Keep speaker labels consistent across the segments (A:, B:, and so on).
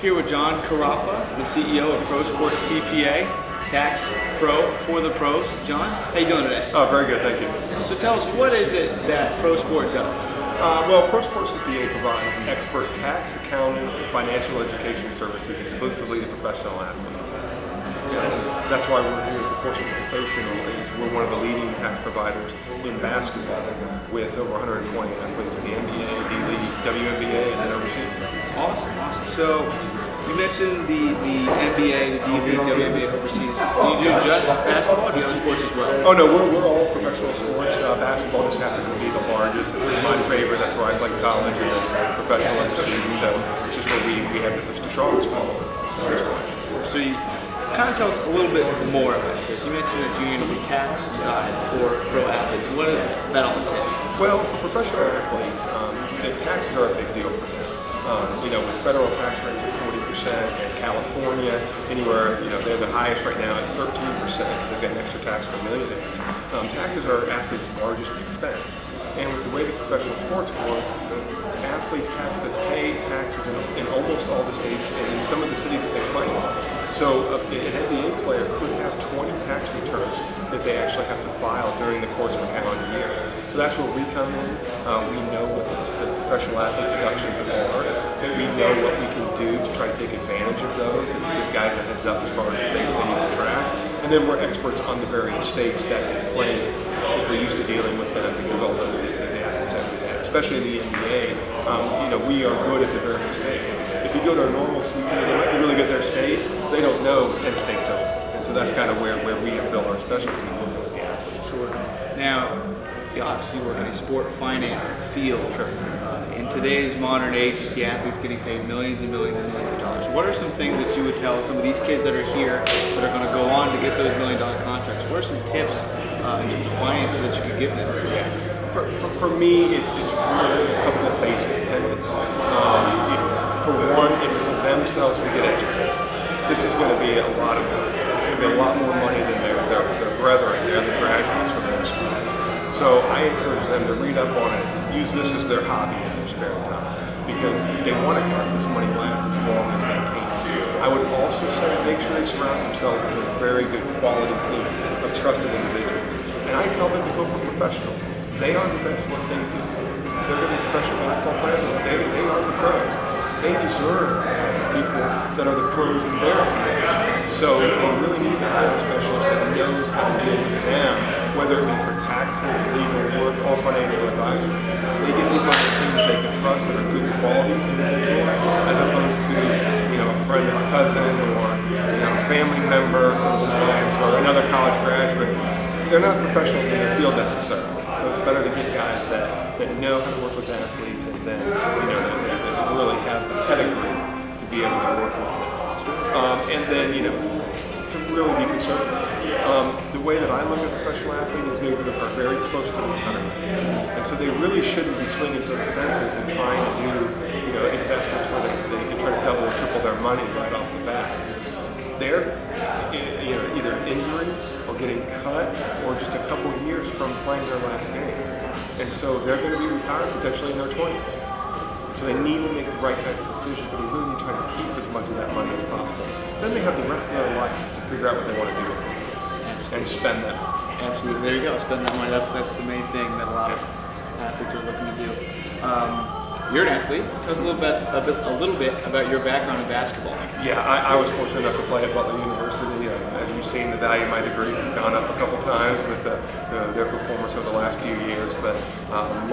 A: Here with John Karaffa, the CEO of Pro Sport CPA, tax pro for the pros. John, how you doing today?
B: Oh, very good, thank you.
A: So tell us, what is it that Pro Sport does?
B: Well, Pro Sport CPA provides expert tax, accounting, and financial education services exclusively to professional athletes. So that's why we're here at the Portsmouth Invitational. We're one of the leading tax providers in basketball with over 120 athletes in the NBA, D-League, WNBA, and then overseas.
A: Awesome, awesome. So you mentioned the NBA, the D-League, WNBA, overseas. Do you do just basketball, or do you other sports as well?
B: Oh no, we're all professional sports. Basketball just happens to be the largest. It's my favorite. That's where I played college and then professional overseas. So it's just where we have the strongest following.
A: So you kind of tell us a little bit more about this. You mentioned that you're on the tax side for pro athletes. What does that all entail?
B: Well, for professional athletes, the taxes are a big deal for them. With federal tax rates at 40%, and California anywhere, they're the highest right now at 13% because they've got an extra tax for millionaires. Taxes are athletes' largest expense. And with the way the professional sports work, athletes have to pay taxes in almost all the states and in some of the cities that they play in. So an NBA player could have 20 tax returns that they actually have to file during the course of a calendar year. So that's where we come in. We know what the professional athlete deductions are. We know what we can do to try to take advantage of those and give guys a heads up as far as the things that they need to track. And then we're experts on the various states that they play in, because we're used to dealing with them because all the athletes have to do, especially in the NBA. We are good at the various states. If you go to a normal CPA, they might be really good at their state. They don't know 10 states over. And so that's kind of where we have built our specialty with the athletes.
A: Sure. Now, you obviously work in a sport finance field.
B: Sure.
A: In today's modern age, you see athletes getting paid millions and millions and millions of dollars. What are some things that you would tell some of these kids that are here that are going to go on to get those million-dollar contracts? What are some tips in terms of finances that you could give them?
B: Yeah. For me, it's really a couple of basic tenets. For one, it's for themselves to get educated. This is going to be a lot of money. It's going to be a lot more money than their brethren, the other graduates from those schools. So I encourage them to read up on it, use this as their hobby in their spare time, because they want to have this money last as long as they can. I would also say make sure they surround themselves with a very good quality team of trusted individuals. And I tell them to go for professionals. They are the best what they do. If they're going to be professional basketball players, they are the pros. They deserve to have the people that are the pros in their field. So they really need to hire a specialist that knows how to deal with them, whether it be for taxes, legal work, or financial advisory. If they get people on the team that they can trust that are good quality individuals, as opposed to a friend or a cousin or a family member sometimes, or another college graduate, they're not professionals in their field necessarily. So it's better to get guys that know how to work with athletes and then that really have the pedigree to be able to work with them. And then to really be conservative. The way that I look at professional athletes is they are very close to retirement, and so they really shouldn't be swinging for the fences and trying to do investments where they try to double or triple their money right off the bat. They're either injuring or getting cut or just a couple years from playing their last game. And so they're going to be retired potentially in their 20s. So they need to make the right kinds of decisions, but they really need to try to keep as much of that money as possible. Then they have the rest of their life to figure out what they want to do with it. Absolutely. And spend that money.
A: Absolutely. There you go. Spend that money. That's the main thing that a lot of athletes are looking to do. You're an athlete. Tell us a little bit about your background in basketball.
B: Yeah, I was fortunate enough to play at Butler University. As you've seen, the value of my degree has gone up a couple times with their performance over the last few years. But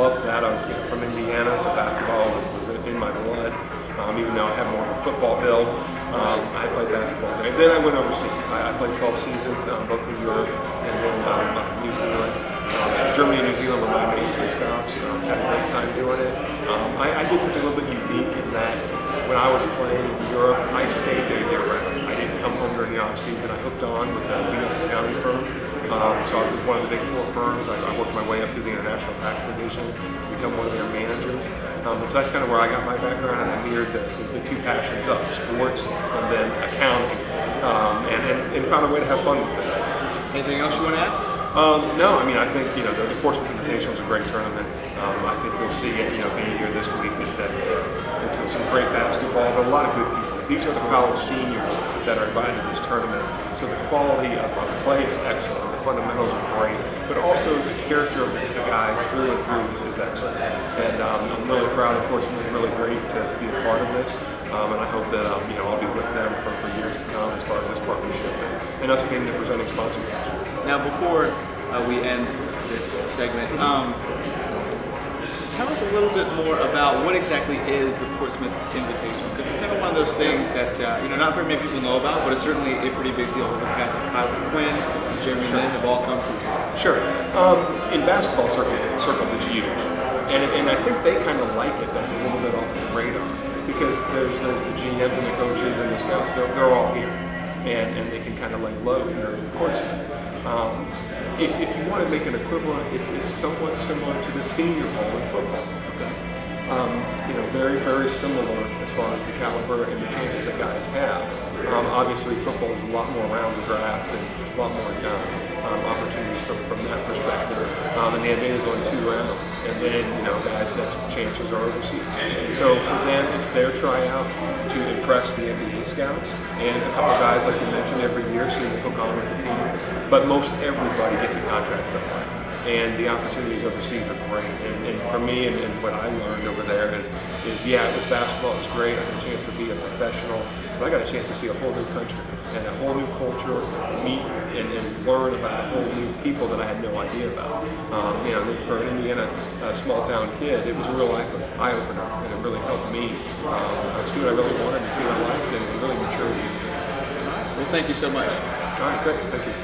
B: loved that. I was from Indiana, so basketball was in my blood. Even though I have more of a football build, I played basketball there. Then I went overseas. I played 12 seasons, both in Europe and then New Zealand. So Germany and New Zealand were my main two stops. Had a great time doing it. I did something a little bit unique in that when I was playing in Europe, I stayed there year-round. I didn't come home during the off-season. I hooked on with a BSN accounting firm. So I was with one of the big four firms. I worked my way up through the international tax division, become one of their managers. So that's kind of where I got my background, and I mirrored the two passions up, sports and then accounting, and found a way to have fun with it.
A: Anything else you want to add?
B: No, I mean, I think the Portsmouth Invitational is a great tournament. I think we'll see it, being here this week. That it's some great basketball, but a lot of good people. These are the college seniors that are invited to this tournament. So the quality of play is excellent. The fundamentals are great, but also the character of the guys through and through is excellent. And I'm really proud of Portsmouth. It's really great to be a part of this. And I hope that I'll be with them for years to come as far as this partnership and us being the presenting sponsor.
A: Now, before we end this segment, tell us a little bit more about what exactly is the Portsmouth Invitational, because it's kind of one of those things that not very many people know about, but it's certainly a pretty big deal. We've got Kyle Quinn, Jeremy Lin have all come through.
B: Sure. In basketball circles, it's huge, and I think they kind of like it. That's a little bit off the radar because there's the GMs and the coaches and the scouts. They're all here, and they can kind of lay low here in Portsmouth. If you want to make an equivalent, it's somewhat similar to the Senior Bowl in football. Okay? Very, very similar as far as the caliber and the chances that guys have. Obviously, football is a lot more rounds of draft and a lot more opportunities from that perspective. And the NBA is only 2 rounds, and then guys' next chances are overseas. So for them, it's their tryout to impress the NBA scouts, and a couple of guys, like you mentioned, every year seem to hook on with the team. But most everybody gets a contract somewhere. And the opportunities overseas are great. And for me, and what I learned over there is yeah, it was basketball, it was great. I got a chance to be a professional, but I got a chance to see a whole new country and a whole new culture, meet and learn about a whole new people that I had no idea about. For an Indiana small town kid, it was a real eye-opener, and it really helped me see what I really wanted and see what I liked, and really matured me.
A: Well, thank you so much.
B: All right, great. Thank you.